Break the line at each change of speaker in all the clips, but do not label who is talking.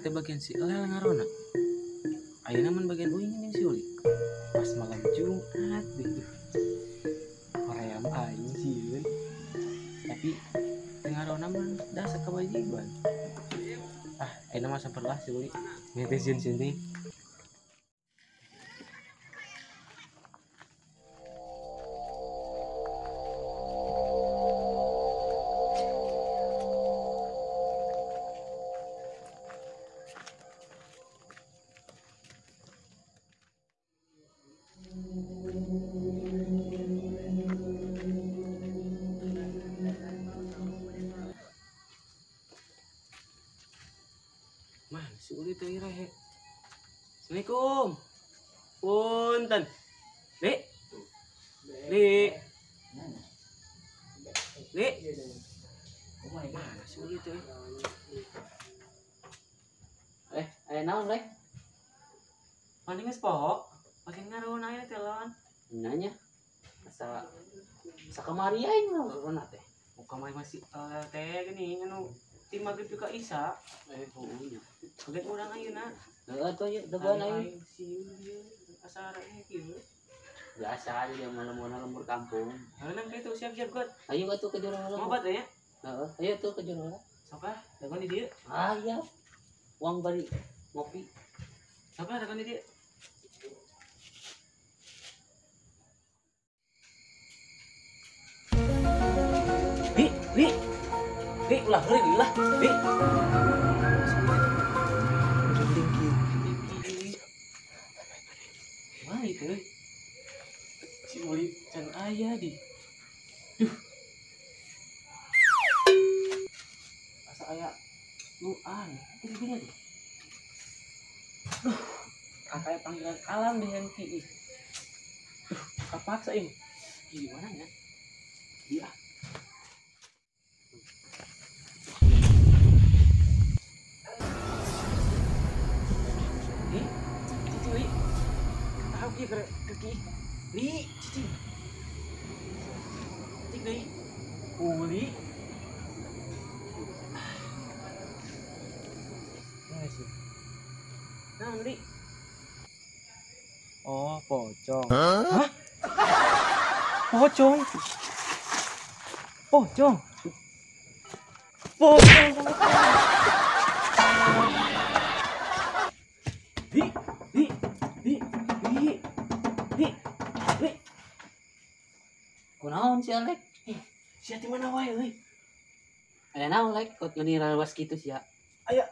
teh bagian si Elel ngarona. Ayeuna man bagian uing nih si Uli. Pas malam Jumat deh. Hoream aing sieun. Tapi ngarona mah dasar kewajiban. Ayeuna mah saperlah si Uli. Netizen sini. Man, si Uli teh irahe. Assalamualaikum. Punten. Dek. Dek. Dek. Mana si Uli teh?
Naon rek?
Mandi geus poho. Makin ngaruhun aya telon.
Nanya. Asa kamari aing ngaruhna teh.
Muka mah masih teh gini anu ti magrib ka Isya.
Heunya.
Lihat urang ayeuna.
Heeh tuh ye degan aing.
Si ieu asara kieu.
Biasa aja malam-malam lembur kampung.
Hareunang kitu siap-siap god.
Ayo atuh ke jorong heula.
Ngobat ya?
Heeh, ayo tuh ke jorong heula.
Sok ah, dagon di dieu.
Ah iya. Uang bari ngopi.
Sok ah dagon di dieu.
Ri ulah heuli ulah. Ri.
Wah itu si Uli can aya di. Duh. Asa aya luan. Itu dia tuh. Duh. Kayak panggilan alam dengan ki. Duh, kapaksa ini. Gimana ya? Iya. Ki kaki li cicing tik deui Uli sih nah Uli oh pocong hah pocong pocong pocong
Kunaon si Alek?
Sia di mana wae euy?
Aya naon Lek? Kot ngeunir lawas kitu sia.
Aya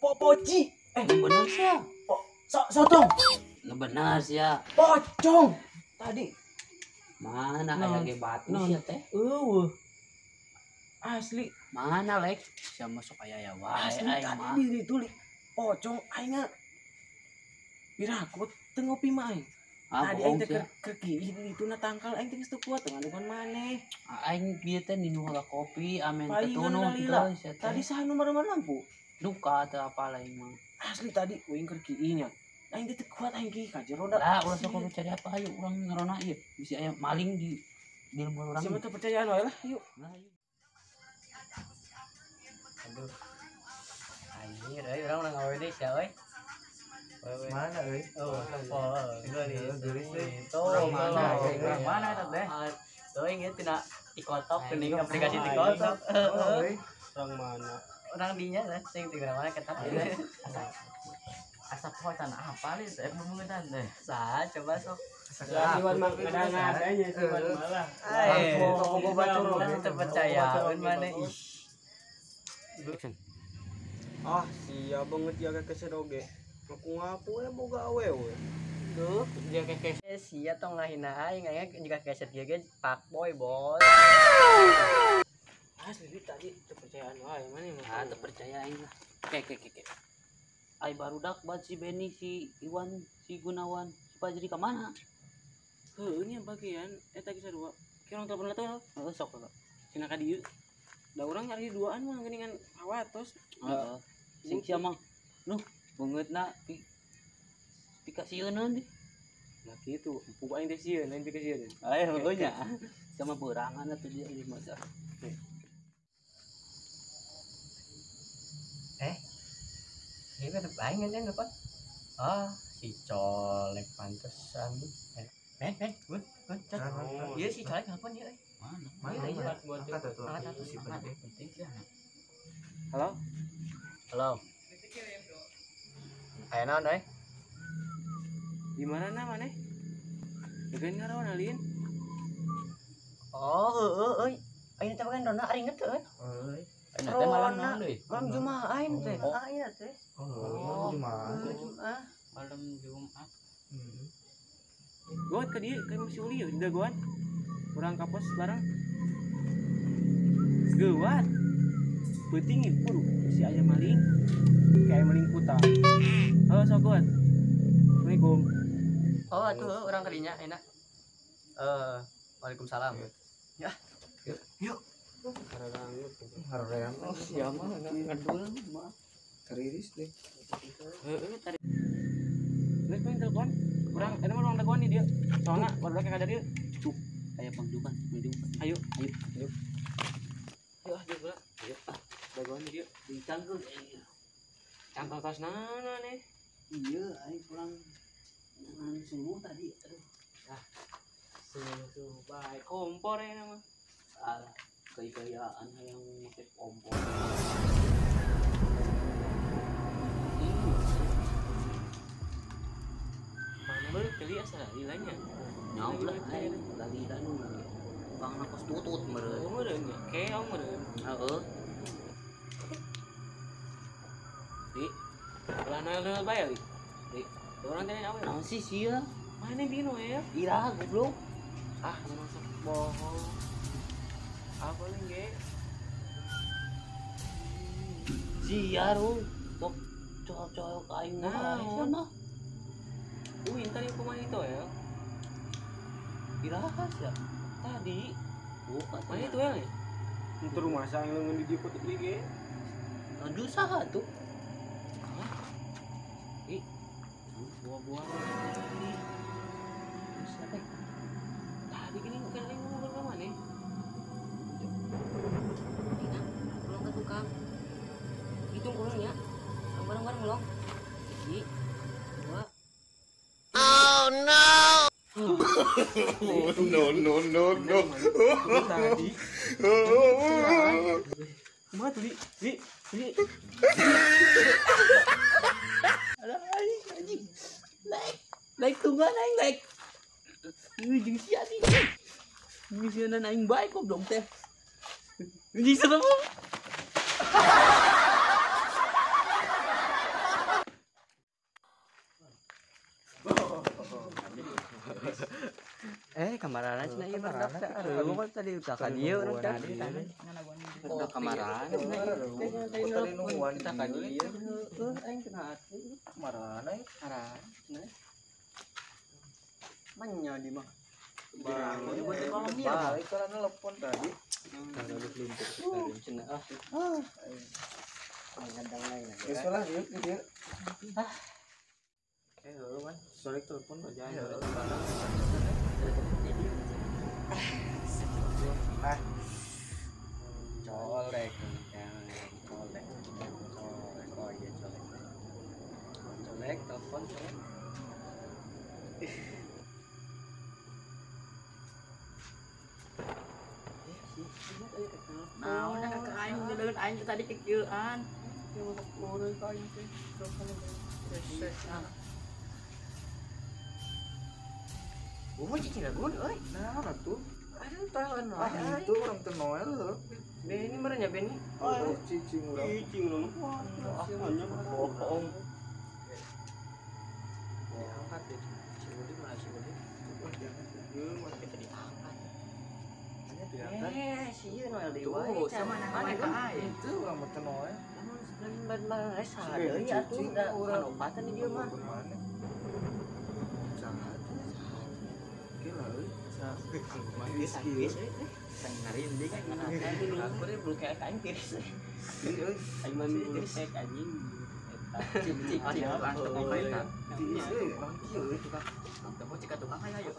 poci.
Bener sia.
Sotong.
Bener sia.
Pocong. Tadi
Mana aya ge batu sia teh?
Asli.
Mana Lek? Sia masuk aya wae
Asli
aing mah.
tadi dituli. Pocong aing birakut teu ngopi mah aing. Tadi aing teh kerki itu na tangkal aing teh geus teu kuat dengan maneh.
Aing bieu teh ninu heula kopi amen
Palingan
tetunung
lalila.
teh.
Tadi saha nu mareuman lampu?
Duka teh apa aing mah.
Asli tadi uing kerki nya. Aing teh teu kuat aing ki ka jero
Lah ulah sok cari apa ayo urang ngarona ieu. Bisi aya maling di lembur urang.
Siapa teh percayaan wae lah, yuk.
Nah, yuk.
Aduh. Anjir, urang udah ngawe deh sia we.
Mana euy?
Oh, gelis
euy.
Tuh,
mana?
Urang mana eta teh? Tuh inget tina TikTok geuning aplikasi
Aing.
TikTok.
Euy.
Orang mana?
Urang dinya teh sing di mana ketat. Asa pohotan apa nih teh bemungutan teh. Saha coba sok.
Siwan mah
adanya siwan malah.
Toko bacur
Terpercayaan mana ih.
Ah, sia banget ya ke sedoge. Aku ngaku ya boga awewe.
Duh, dia kayak sia tong ngahina aing jika keset dia ge fuckboy bos.
Asli tadi kepercayaan wae mana
Ah, teu percaya aing lah. Ke. Ai barudak bat si Beni, si Iwan, si Gunawan, si Fajri ka mana?
Heuh nya bagian eta geus dua. Ki urang telepon atuh.
Heeh sok heula.
Cenah ka dieu. Da urang nyari duaan mah geuningan awatos.
Heeh. Sing sia mah nuh beungeutna pikasieun deui.
Nah kitu, pugu aing teh sieun, aing teh sieun.
Aya heueuh nya. Sama beurangan atuh dia ieu mah.
Ini kan aing kan apa? Si colek pantesan. Ben, gun. Iya si colek nelpon ya.
Mana?
Iya.
Angkat tuh.
Angkat atuh.
Si penting.
Penting sih anak.
Halo. Aya naon euy?
Di mana namanya? Bagian ngarawan alin.
Oh, euy. Ayeuna teh kan rona ari inget teh.
Euy.
Enak teh malam naon deui?
Malam Jumat aing teh. Iya teh.
Oh, gimana?
Jumat.
Malam Jumat.
Gawat ke dia, kayak masih uli ya, udah gawat. Kurang kapos bareng. Gawat. Penting itu si ayam maling. Kayak maling putar. Halo sok gawat. Assalamualaikum.
Oh, atuh urang kadinya enak. Waalaikumsalam. Ya. Yuk.
Harang.
Oh, siapa mah ngadul mah.
Keriris deh.
Tadi. Lihat main telepon. Kurang, ada mah orang telepon nih dia. Soalnya baru kayak ada dia.
Cuk. Kayak Bang Duban.
Ayo.
Ayo.
Ayo dia pula. Ayo. Telepon dia.
Dicangkul.
Cangkal tas nana nih.
Iya, aing pulang dengan subuh tadi. Aduh.
Suh baik kompor ya nama.
Salah. Kaya-kayaan yang pakai kompor.
Mana boleh kali asal nilainya.
Nyaw lah aing lagi danu lagi. Bang nakos tutut meureun.
Oh meren ya. Kayak meren.
Heeh.
Di. Lah nol bayar di. Di. Orang tanya apa?
Naon sih sia?
Mana bino ya?
Ira goblok.
Ah, masak bohong. Apa lagi?
Sia ru. Tok cowok-cowok aing mah sana.
Tadi aku main itu ya.
Ira sia.
Tadi.
Bukan
Mana itu ya? Itu rumah saya yang lengan di dikut lagi.
Aduh saha tuh.
Ih. Buah-buah.
Siapa?
Tadi gini bukan lagi ngomong ke mana?
Pulang ke tukang.
Hitung kurangnya.
Bareng-bareng belum?
Ih. Dua.
No.
Tadi. Mana tuh di?
Ada anjing. Naik tungguan aing naik. Jeung sia nih. Misionan aing bae kok dong teh. Anjing serem.
Kamaran cenah ieu barudak teh. Lu kan tadi udah ka dieu urang teh.
Udah kamaran.
Tadi nungguan
Kita ka dieu. Aing kena atuh.
Marana ya?
Aran. Manya di mah.
Balik karena telepon tadi.
Cenah ngadang lain.
Geus lah yuk dia. Man. Soalnya telepon aja.
Colek colek oh iya colek telepon colek
Nah, udah ke aing dengan aing tadi kecilان.
yang untuk keluar kau yang teh telepon Gua cicing lagun euy.
Nah, tuh.
Aduh tahan
Itu orang teh Noel loh.
Beni merenya Beni.
Oh, cicing urang.
Cicing lu.
Hanya bohong. Ya angkat deh. Cibudi mana Cibudi? Kita diangkat. Hanya diangkat. Sieun Noel di wae. Sama mana ka aing.
Itu orang teh Noel.
Ban sadeuy atuh da manobatan di dieu mah. Geus sang ngarinding aku deh bulu kayak kain tiris aing mah bulu kayak anjing eta cicing langsung ngobrol mau cek tukang ayo gitu